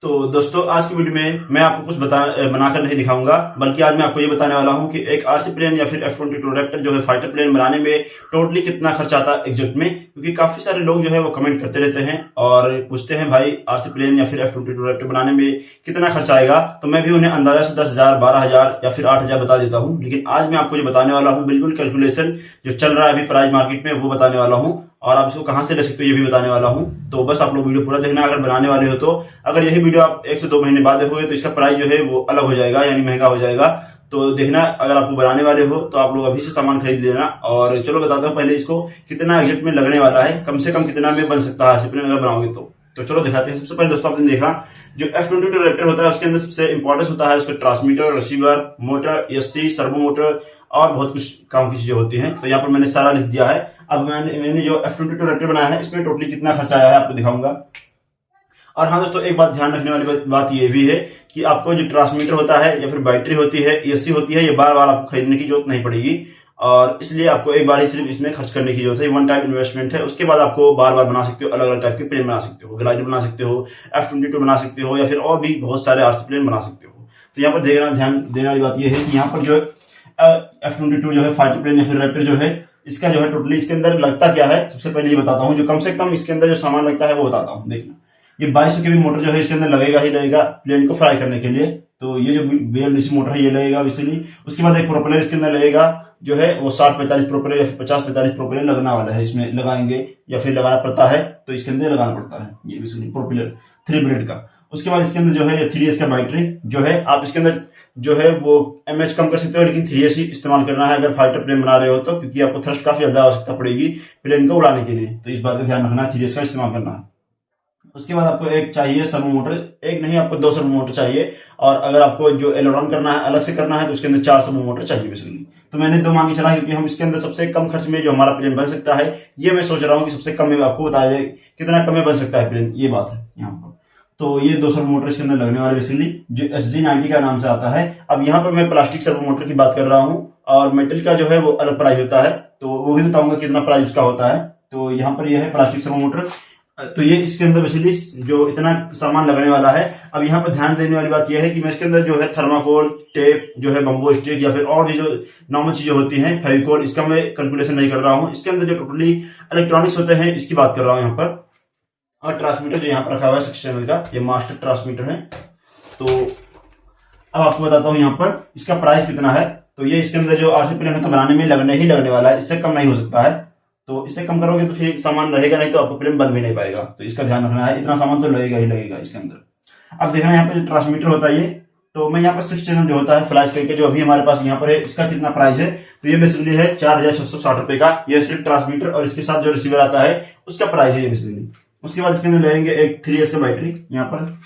तो दोस्तों आज की वीडियो में मैं आपको कुछ बनाकर नहीं दिखाऊंगा, बल्कि आज मैं आपको ये बताने वाला हूं कि एक आरसी प्लेन या फिर F-22 रैप्टर जो है फाइटर प्लेन बनाने में टोटली कितना खर्च आता है एग्जैक्ट में। क्योंकि काफी सारे लोग जो है वो कमेंट करते रहते हैं और पूछते हैं भाई आरसी प्लेन या फिर F-22 रैप्टर बनाने में कितना खर्च आएगा। तो मैं भी उन्हें अंदाजा से 10,000, 12,000 या फिर 8,000 बता देता हूँ। लेकिन आज मैं आपको जो बताने वाला हूँ बिल्कुल कैलकुलेशन जो चल रहा है अभी प्राइस मार्केट में वो बताने वाला हूँ, और आप इसको कहां से ले सकते हो ये भी बताने वाला हूं। तो बस आप लोग वीडियो पूरा देखना अगर बनाने वाले हो तो। अगर यही वीडियो आप 1 से 2 महीने बाद देखोगे तो इसका प्राइस जो है वो अलग हो जाएगा, यानी महंगा हो जाएगा। तो देखना अगर आपको बनाने वाले हो तो आप लोग अभी से सामान खरीद लेना। और चलो बताता हूँ पहले इसको कितना एग्जैक्ट में लगने वाला है, कम से कम कितना में बन सकता है प्लेन अगर बनाओगे तो चलो दिखाते हैं। सबसे पहले दोस्तों आपने देखा जो F-22 रैप्टर होता है उसके अंदर सबसे इंपॉर्टेंट होता है उसका transmitter, receiver, motor, ESC, servo motor और बहुत कुछ काम की चीजें होती हैं। तो यहाँ पर मैंने सारा लिख दिया है। अब मैंने जो F-22 रैप्टर बनाया है इसमें टोटली कितना खर्चा आया है आपको दिखाऊंगा। और हाँ दोस्तों एक बात ध्यान रखने वाली बात ये भी है कि आपको जो ट्रांसमीटर होता है या फिर बैटरी होती है, ESC होती है, ये बार बार आपको खरीदने की जरूरत नहीं पड़ेगी और इसलिए आपको एक बार ही सिर्फ इसमें खर्च करने की जरूरत है। वन टाइम इन्वेस्टमेंट है। उसके बाद आपको बार बार बना सकते हो, अलग अलग टाइप के प्लेन बना सकते हो, ग्लाइडर बना सकते हो, F-22 बना सकते हो या फिर और भी बहुत सारे आरसी प्लेन बना सकते हो। तो यहाँ पर ध्यान देने वाली बात यह है कि यहाँ पर जो F-22 जो है फाइटर प्लेन या फिर रैप्टर जो है इसका जो है टोटली इसके अंदर लगता क्या है सबसे पहले ये बताता हूँ। जो कम से कम इसके अंदर जो सामान लगता है वो बताता हूँ। देखना ये 2200 के भी मोटर जो है इसके अंदर लगेगा ही लगेगा प्लेन को फ्राई करने के लिए। तो ये जो BLDC मोटर है ये लगेगा बेसिकली। उसके बाद एक प्रोपेलर इसके अंदर लगेगा जो है वो 60-45 प्रोपेलर या फिर 50-45 प्रोपेलर लगना वाला है। इसमें लगाएंगे या फिर लगाना पड़ता है तो इसके अंदर लगाना पड़ता है ये बेसिकली प्रोपेलर 3 ब्लेड का। उसके बाद इसके अंदर जो है 3S का बैटरी जो है आप इसके अंदर जो है वो MH कम कर सकते हो, लेकिन 3S ही इस्तेमाल करना है अगर फाइटर प्लेन बना रहे हो तो, क्योंकि आपको थ्रस्ट काफी ज्यादा आवश्यकता पड़ेगी प्लेन को उड़ाने के लिए। तो इस बात का ध्यान रखना है, 3S का इस्तेमाल करना है। उसके बाद आपको एक चाहिए सर्वो मोटर, एक नहीं आपको 2 सर्वो मोटर चाहिए। और अगर आपको जो एलोरॉन करना है अलग से करना है तो उसके अंदर 4 सर्वो मोटर चाहिए बेसिकली। तो मैंने 2 मांगी चला क्योंकि हम इसके अंदर सबसे कम खर्च में जो हमारा प्लेन बन सकता है ये मैं सोच रहा हूँ कि सबसे कम में आपको बताया जाए कितना कम में बन सकता है प्लेन, ये बात है यहाँ पर। तो ये 2 सर्वो मोटर इसके अंदर लगने वाले बेसिकली जो SG90 का नाम से आता है। अब यहाँ पर मैं प्लास्टिक सर्वो मोटर की बात कर रहा हूँ और मेटल का जो है वो अलग प्राइस होता है, तो वो भी बताऊंगा कितना प्राइस उसका होता है। तो यहाँ पर यह है प्लास्टिक सर्वो मोटर। तो ये इसके अंदर बेसिकली जो इतना सामान लगने वाला है। अब यहाँ पर ध्यान देने वाली बात यह है कि मैं इसके अंदर जो है थर्माकोल, टेप जो है, बम्बो स्टिक या फिर और भी जो नॉर्मल चीजें होती हैं, फेविकोल, इसका मैं कैलकुलेशन नहीं कर रहा हूँ। इसके अंदर जो टोटली इलेक्ट्रॉनिक्स होते हैं इसकी बात कर रहा हूँ यहाँ पर। और ट्रांसमीटर जो यहाँ पर रखा हुआ है 6 channel का, ये मास्टर ट्रांसमीटर है। तो अब आपको बताता हूँ यहाँ पर इसका प्राइस कितना है। तो ये इसके अंदर जो आरसी प्लेन है तो बनाने में लगने वाला है, इससे कम नहीं हो सकता है। तो इससे कम करोगे तो फिर सामान रहेगा नहीं तो आपको प्लेन बन भी नहीं पाएगा। तो इसका ध्यान रखना है, इतना सामान तो लगेगा ही लगेगा इसके अंदर। अब देखना यहाँ पे जो ट्रांसमीटर होता है ये, तो मैं यहाँ पर 6 channel जो होता है फ्लैश करके जो अभी हमारे पास यहाँ पर है, इसका कितना प्राइस है तो ये बेसिकली है 4,660 रुपए का। ये सिर्फ ट्रांसमीटर और इसके साथ जो रिसीवर आता है उसका प्राइस है ये बेसिकली। उसके बाद इसके अंदर लेंगे एक 3S का बैटरी, यहाँ पर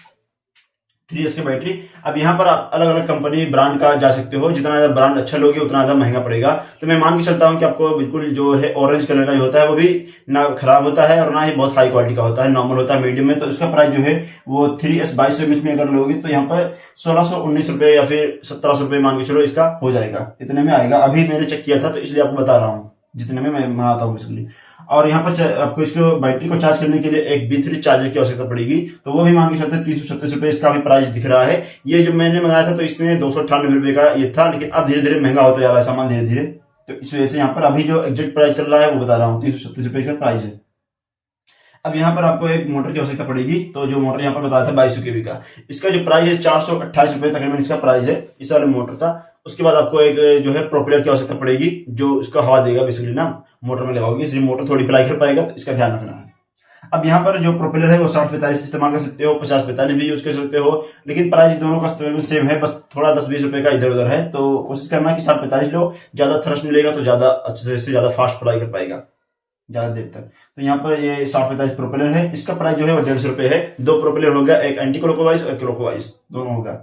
3S की बैटरी। अब यहाँ पर आप अलग अलग कंपनी ब्रांड का जा सकते हो, जितना ज्यादा ब्रांड अच्छा लोगे उतना ज्यादा महंगा पड़ेगा। तो मैं मान के चलता हूँ कि आपको बिल्कुल जो है ऑरेंज कलर का जो होता है वो भी ना खराब होता है और ना ही बहुत हाई क्वालिटी का होता है, नॉर्मल होता है, मीडियम में। तो इसका प्राइस जो है वो 3S 2200 mAh में अगर लोगे तो यहाँ पर 1619 रुपए या फिर 1700 रुपए मान के चलो इसका हो जाएगा, इतने में आएगा। अभी मैंने चेक किया था तो इसलिए आपको बता रहा हूँ जितने में मैं आता हूँ बेसिकली। और यहाँ पर आपको इसको बैटरी को चार्ज करने के लिए एक B3 चार्जर की आवश्यकता पड़ेगी, तो वो भी मान के चलते 336 रुपए इसका भी प्राइस दिख रहा है। ये जो मैंने मंगाया था तो इसमें 298 रुपए का ये था, लेकिन अब धीरे धीरे महंगा होता जा रहा है सामान धीरे धीरे। तो इस वजह से यहाँ पर अभी जो एग्जैक्ट प्राइस चल रहा है वो बता रहा हूँ, 336 रुपए का प्राइस है। अब यहाँ पर आपको एक मोटर की आवश्यकता पड़ेगी, तो जो मोटर यहाँ पर बताया था 2200 kV का, इसका जो प्राइस है 428 रुपए तकरीबन इसका प्राइस है इस वाले मोटर का। उसके बाद आपको एक जो है प्रोपेलर की आवश्यकता पड़ेगी जो इसका हवा देगा बेसिकली ना, मोटर में लगाओगे इसलिए मोटर थोड़ी फ्लाई कर पाएगा, तो इसका ध्यान रखना है। अब यहाँ पर जो प्रोपेलर है वो 60-45 इस्तेमाल कर सकते हो, 50-45 भी यूज कर सकते हो, लेकिन प्राइस दोनों का सेम है, बस थोड़ा 10-20 रुपए का इधर उधर है। तो कोशिश करना कि 60-45 लो, ज्यादा थ्रस्ट मिलेगा तो ज्यादा अच्छे से ज्यादा फास्ट फ्लाई कर पाएगा ज्यादा देर तक। तो यहाँ पर ये 60-45 प्रोपेलर है, इसका प्राइस जो है वो 150 रुपए है। 2 प्रोपेलर होगा, एक एंटी क्लॉकवाइज और क्लॉकवाइज दोनों होगा,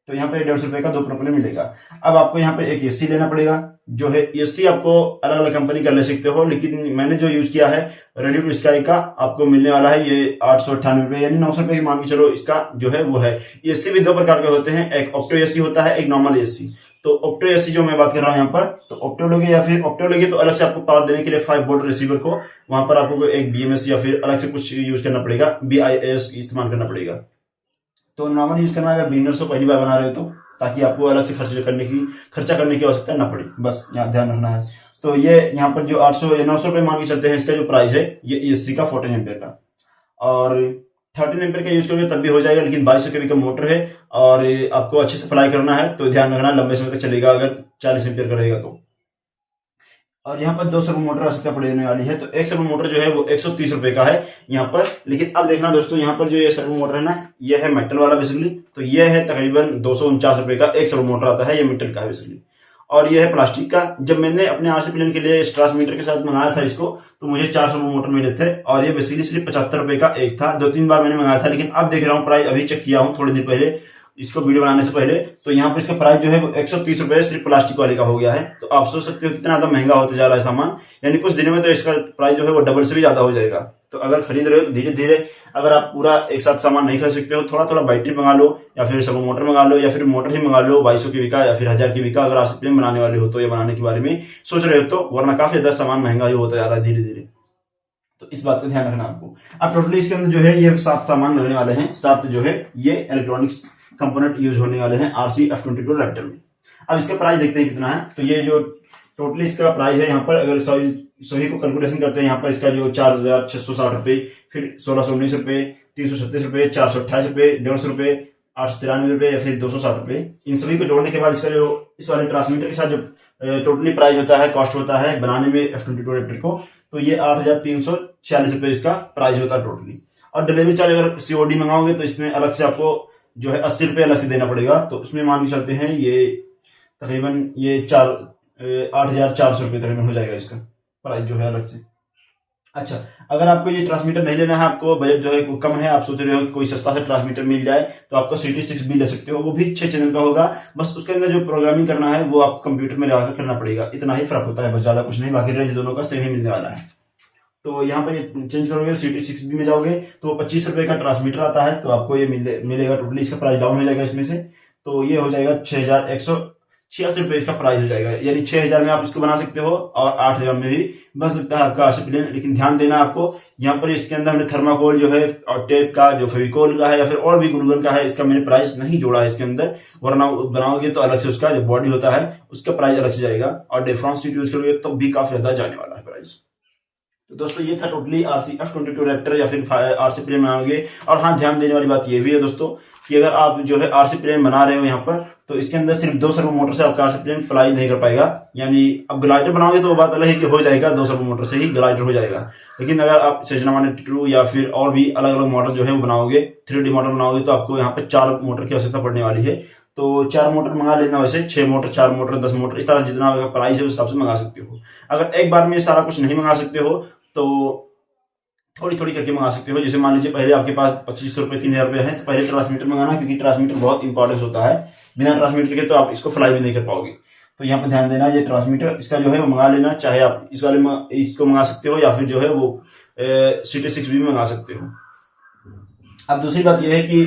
तो यहाँ पे 150 रुपए का 2 प्रोपेलर मिलेगा। अब आपको यहाँ पे एक ESC लेना पड़ेगा, जो है ESC आपको अलग अलग कंपनी का ले सकते हो, लेकिन मैंने जो यूज किया है रेडी टू स्काई का आपको मिलने वाला है ये 898 रुपए यानी 900 रुपए की मान के चलो इसका जो है वो है। ESC भी 2 प्रकार के होते हैं, एक ऑप्टो ESC होता है, एक नॉर्मल ESC। तो ऑप्टो ESC जो मैं बात कर रहा हूँ यहाँ पर, तो ऑप्टो लोगे या फिर ऑप्टो लोगे तो अलग से आपको पावर देने के लिए 5 वोल्ट रिसीवर को वहां पर आपको एक BMS या फिर अलग से कुछ यूज करना पड़ेगा, BIS इस्तेमाल करना पड़ेगा। तो नॉर्मल यूज करना अगर बिगिनर्स को पहली बार बना रहे हो तो, ताकि आपको अलग से खर्चा करने की आवश्यकता ना पड़े, बस यहाँ ध्यान रखना है। तो ये यहाँ पर जो 800 या 900 रुपये मान के चलते हैं, इसका जो प्राइस है ये ESC का 14 एम्पेयर का, और 13 एम्पेयर का यूज करोगे तब भी हो जाएगा, लेकिन 2200 के भी का मोटर है और आपको अच्छे से अप्लाई करना है, तो ध्यान रखना लंबे समय तक चलेगा अगर 40 एम्पेयर का रहेगा तो। और यहाँ पर 2 सर्वो मोटर आवश्यकता पड़ने वाली है, तो एक सर्वो मोटर जो है वो 130 रुपए का है यहाँ पर। लेकिन अब देखना दोस्तों, यहाँ पर जो ये सर्वो मोटर है ना, ये है मेटल वाला बेसिकली, तो ये है तकरीबन 249 रुपए का एक सर्वो मोटर आता है, ये मीटर का है बेसिकली। और ये है प्लास्टिक का। जब मैंने अपने RC प्लेन के लिए इस ट्रांसमीटर के साथ मंगाया था इसको, तो मुझे 4 सर्वो मोटर मिले थे, और ये बेसिकली सिर्फ 75 रुपए का एक था। 2-3 बार मैंने मंगाया था, लेकिन अब देख रहा हूँ प्राइस, अभी चेक किया हूँ थोड़ी देर पहले इसको वीडियो बनाने से पहले, तो यहाँ पर इसका प्राइस जो है वो 130 रुपए सिर्फ प्लास्टिक वाले का हो गया है। तो आप सोच सकते हो कितना ज्यादा महंगा होता जा रहा है सामान, यानी कुछ दिनों में तो इसका प्राइस जो है वो डबल से भी ज्यादा हो जाएगा। तो अगर खरीद रहे हो तो धीरे धीरे, अगर आप पूरा एक साथ सामान नहीं खरीद सकते हो, थोड़ा थोड़ा बैटरी मंगा लो, या फिर सर्वो मोटर मंगा लो, या फिर मोटर ही मंगा लो 2200 की बिका या फिर 1000 की बिका, अगर RC प्लेन बनाने वाले हो तो, या बनाने के बारे में सोच रहे हो तो, वरना काफी ज्यादा सामान महंगा ही होता जा रहा है धीरे धीरे। तो इस बात का ध्यान रखना आपको। अब टोटली इसके अंदर जो है ये 7 सामान लगने वाले हैं, 7 जो है ये इलेक्ट्रॉनिक्स कंपोनेंट यूज होने वाले हैं RC F22 रैप्टर में। अब इसका प्राइस देखते हैं कितना है। तो ये जो टोटली इसका प्राइस है यहाँ पर, अगर सभी को कैलकुलेशन करते हैं, यहाँ पर इसका जो 4660 रुपए, फिर 1619 रुपए, 336 रुपए, 428 रुपए, 150 रुपए, 893 रुपए, या फिर 260 रुपए, इन सभी को जोड़ने के बाद इसका जो इस वाले ट्रांसमीटर के साथ जो टोटली प्राइस होता है, कॉस्ट होता है बनाने में F22 रैप्टर को, तो ये 8346 रुपए इसका प्राइस होता है टोटली। और डिलीवरी चार्ज अगर COD मंगाओगे तो इसमें अलग से आपको जो है 80 रुपये अलग से देना पड़ेगा। तो उसमें मान के चलते हैं ये तकरीबन ये 8400 रुपये तकरीबन हो जाएगा इसका प्राइस जो है अलग से। अच्छा, अगर आपको ये ट्रांसमीटर नहीं लेना है, आपको बजट जो है कम है, आप सोच रहे हो कि कोई सस्ता सा ट्रांसमीटर मिल जाए, तो आपको CT6 भी ले सकते हो, वो भी 6 चैनल का होगा। बस उसके अंदर जो प्रोग्रामिंग करना है वो आप कंप्यूटर में लगाकर करना पड़ेगा, इतना ही फर्क होता है, बस ज्यादा कुछ नहीं। बाकी रेंज दोनों का सेम ही मिलने वाला है। तो यहाँ पर ये चेंज करोगे CT6B में जाओगे तो 25 रुपए का ट्रांसमीटर आता है, तो आपको ये मिलेगा टोटली, इसका प्राइस डाउन हो जाएगा इसमें से, तो ये हो जाएगा 6186 रुपए इसका प्राइस हो जाएगा। यानी 6000 में आप इसको बना सकते हो, और 8000 में भी बन सकता है आपका RC प्लेन। लेकिन ध्यान देना आपको, यहाँ पर इसके अंदर हमने थर्माकोल जो है, और टेप का जो फेविकोल का है, या फिर और भी ग्लूगन का है, इसका मैंने प्राइस नहीं जोड़ा है इसके अंदर, वरना बनाओगे तो अलग से उसका जो बॉडी होता है उसका प्राइस अलग से जाएगा, और डिफरेंट सीट यूज करोगे तो भी काफी ज्यादा जाने वाला है प्राइस। तो दोस्तों ये था टोटली RC F22 रैप्टर या फिर RC प्लेन बनाओगे। और हाँ, ध्यान देने वाली बात ये भी है दोस्तों कि अगर आप जो है RC प्लेन बना रहे हो यहाँ पर, तो इसके अंदर सिर्फ 2 सर्वो मोटर से आपका RC प्लेन फ्लाई नहीं कर पाएगा। यानी अब ग्लाइडर बनाओगे तो वो बात अलग है कि हो जाएगा, 2 सर्वो मोटर से ही ग्लाइडर हो जाएगा। लेकिन अगर आप सेजना 182 या फिर और भी अलग अलग मॉडल जो है वो बनाओगे, 3D मॉडल बनाओगे, तो आपको यहाँ पर 4 मोटर की आवश्यकता पड़ने वाली है। तो 4 मोटर मंगा लेना, वैसे 6 मोटर, 4 मोटर, 10 मोटर, इस तरह जितना प्राइस है उस हिसाब से मंगा सकते हो। अगर एक बार में सारा कुछ नहीं मंगा सकते हो तो थोड़ी थोड़ी करके मंगा सकते हो। जैसे मान लीजिए पहले आपके पास 2500 रुपए, 3000 रुपए है, तो पहले ट्रांसमीटर मंगाना, क्योंकि ट्रांसमीटर बहुत इंपॉर्टेंट होता है। बिना ट्रांसमीटर के तो आप इसको फ्लाई भी नहीं कर पाओगे। तो यहाँ पर ध्यान देना, ये ट्रांसमीटर इसका जो है वो मंगा लेना, चाहे आप इस वाले इसको मंगा सकते हो, या फिर जो है वो CT6 भी मंगा सकते हो। अब दूसरी बात यह है कि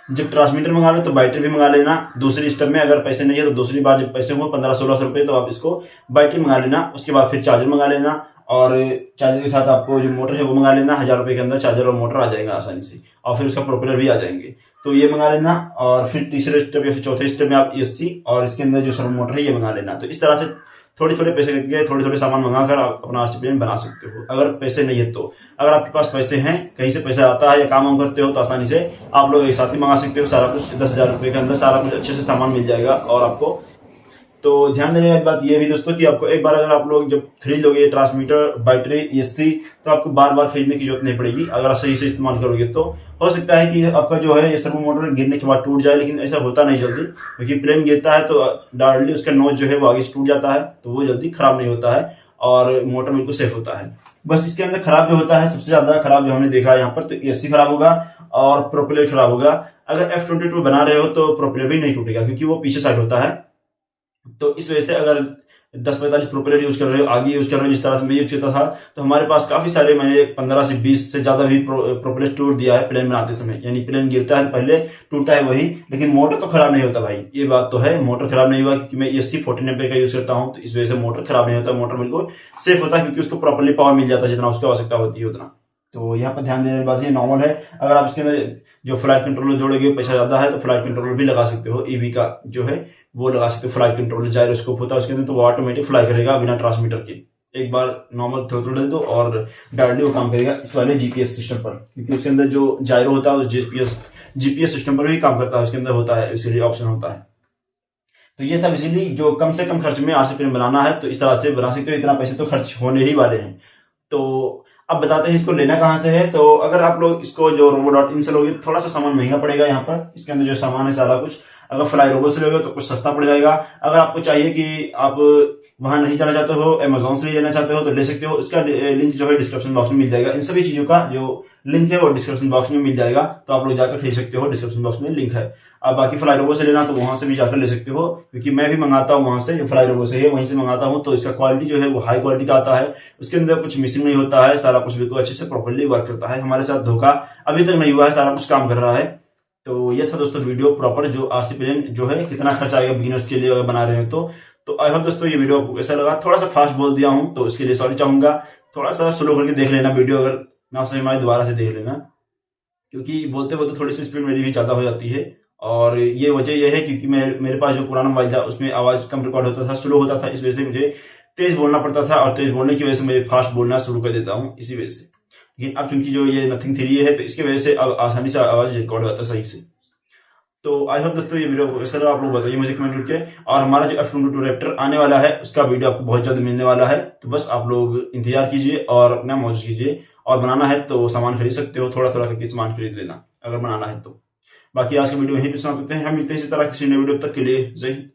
जब ट्रांसमीटर मंगा लो तो बैटरी भी मंगा लेना दूसरी स्टेप में। अगर पैसे नहीं है तो दूसरी बार जब पैसे हो 1500-1600 रुपए, तो आप इसको बैटरी मंगा लेना। उसके बाद फिर चार्जर मंगा लेना, और चार्जर के साथ आपको जो मोटर है वो मंगा लेना। 1000 रुपए के अंदर चार्जर और मोटर आ जाएगा आसानी से, और फिर उसका प्रोपेलर भी आ जाएंगे। तो ये मंगा लेना, और फिर तीसरे स्टेप या फिर चौथे स्टेप में आप ESC और इसके अंदर जो सर्वो मोटर है ये मंगा लेना। तो इस तरह से थोड़े थोड़े पैसे करके, थोड़े थोड़े सामान मंगाकर आप अपना RC प्लेन बना सकते हो, अगर पैसे नहीं है तो। अगर आपके पास पैसे हैं, कहीं से पैसा आता है या काम वाम करते हो, तो आसानी से आप लोग एक साथ ही मंगा सकते हो सारा कुछ। 10,000 रुपए के अंदर सारा कुछ अच्छे से सामान मिल जाएगा। और आपको तो ध्यान देने वाली बात यह भी दोस्तों कि आपको एक बार अगर आप लोग जब खरीद लोगे ट्रांसमीटर, बैटरी, ESC, तो आपको बार बार खरीदने की जरूरत नहीं पड़ेगी अगर आप सही से इस्तेमाल करोगे। तो हो सकता है कि आपका जो है ये सर्वो मोटर गिरने के बाद टूट जाए, लेकिन ऐसा होता नहीं जल्दी, क्योंकि प्लेन गिरता है तो डायरेक्टली उसका नोच जो है वो आगे से टूट जाता है, तो वो जल्दी खराब नहीं होता है, और मोटर बिल्कुल सेफ होता है। बस इसके अंदर खराब जो होता है, सबसे ज्यादा खराब जो हमने देखा है यहाँ पर, तो ESC खराब होगा और प्रोपेलर खराब होगा। अगर F22 बना रहे हो तो प्रोपेलर भी नहीं टूटेगा, क्योंकि वो पीछे साइड होता है। तो इस वजह से अगर 10-45 प्रोपेलर यूज कर रहे हो, आगे यूज कर रहे हो, जिस तरह से मैं यूज करता था, तो हमारे पास काफी सारे, मैंने 15 से 20 से ज्यादा भी प्रोपेलर टूट दिया है प्लेन बनाते समय। यानी प्लेन गिरता है तो पहले टूटता है वही, लेकिन मोटर तो खराब नहीं होता भाई, ये बात तो है, मोटर खराब नहीं हुआ, क्योंकि मैं ESC 14 एम्पीयर का यूज करता हूँ, तो इस वजह से मोटर खराब नहीं होता, मोटर बिल्कुल सेफ होता है, क्योंकि उसको प्रॉपर्ली पावर मिल जाता है जितना उसकी आवश्यकता होती है उतना। तो यहाँ पर ध्यान देने वाली बात ये नॉर्मल है। अगर आप इसके अंदर जो फ्लाइट कंट्रोलर जोड़ोगे, पैसा ज़्यादा है तो फ्लाइट कंट्रोलर भी लगा सकते हो, ईवी का जो है वो लगा सकते हो। फ्लाइट कंट्रोलर जायरोस्कोप होता है उसके अंदर, तो वो ऑटोमेटिक फ्लाई करेगा बिना ट्रांसमीटर के। एक बार नॉर्मल थ्रोटल दे दो और डायरेक्टली वो काम करेगा इस वाले जीपीएस सिस्टम पर, क्योंकि उसके अंदर जो जायरो होता है उस जीपीएस सिस्टम पर भी काम करता है, उसके अंदर होता है, इसीलिए ऑप्शन होता है। तो ये था बेसिकली जो कम से कम खर्च में आरसी प्लेन बनाना है, तो इस तरह से बना सकते हो। इतना पैसे तो खर्च होने ही वाले हैं। तो अब बताते हैं इसको लेना कहाँ से है। तो अगर आप लोग इसको जो robo.in से लोगे तो थोड़ा सा सामान महंगा पड़ेगा। यहाँ पर इसके अंदर जो सामान है सारा कुछ, अगर फ्लाई रोबो से लोगे तो कुछ सस्ता पड़ जाएगा। अगर आपको चाहिए कि आप वहां नहीं जाना चाहते हो, अमेजोन से लेना चाहते हो तो ले सकते हो। इसका लिंक जो है डिस्क्रिप्शन बॉक्स में मिल जाएगा। इन सभी चीजों का जो लिंक है वो डिस्क्रिप्शन बॉक्स में मिल जाएगा, तो आप लोग जाकर खरीद सकते हो, डिस्क्रिप्शन बॉक्स में लिंक है। अब बाकी फ्लाई रोबो से लेना तो वहां से भी जाकर ले सकते हो, क्योंकि मैं भी मंगाता हूँ वहां से, जो फ्लाई रोबो से है वहीं से मंगाता हूँ। तो इसका क्वालिटी जो है वो हाई क्वालिटी का आता है, उसके अंदर कुछ मिसिंग नहीं होता है, सारा कुछ बिल्कुल अच्छे से प्रॉपर्ली वर्क करता है। हमारे साथ धोखा अभी तक नहीं हुआ है, सारा कुछ काम कर रहा है। तो ये था दोस्तों वीडियो प्रॉपर, जो आरसी प्लेन जो है कितना खर्च आएगा बिगिनर्स के लिए अगर बना रहे हो तो आई होप दोस्तों ये वीडियो आपको कैसा लगा। थोड़ा सा फास्ट बोल दिया हूं तो इसके लिए सॉरी चाहूंगा। थोड़ा सा स्लो करके देख लेना वीडियो, अगर ना समझ में आए दोबारा से देख लेना, क्योंकि बोलते बोलते थोड़ी सी स्पीड मेरी भी ज्यादा हो जाती है। और ये वजह यह है क्योंकि मेरे पास जो पुराना मोबाइल था उसमें आवाज कम रिकॉर्ड होता था, स्लो होता था, इस वजह से मुझे तेज बोलना पड़ता था, और तेज बोलने की वजह से मैं फास्ट बोलना शुरू कर देता हूँ इसी वजह से। लेकिन अब चूंकि जो ये नथिंग 3 है तो इसकी वजह से अब आसानी से आवाज रिकॉर्ड होता है सही से। तो आई होप दोस्तों ये वीडियो को कैसा लगा आप लोग बताइए मुझे कमेंट करके। और हमारा जो F-22 रैप्टर आने वाला है उसका वीडियो आपको बहुत जल्द मिलने वाला है, तो बस आप लोग इंतजार कीजिए और अपना मौज कीजिए। और बनाना है तो सामान खरीद सकते हो, थोड़ा थोड़ा करके सामान खरीद लेना अगर बनाना है तो। बाकी आज का वीडियो यहीं पे समाप्त करते हैं, हम मिलते हैं इसी तरह किसी नए वीडियो तक के लिए जय हिंद।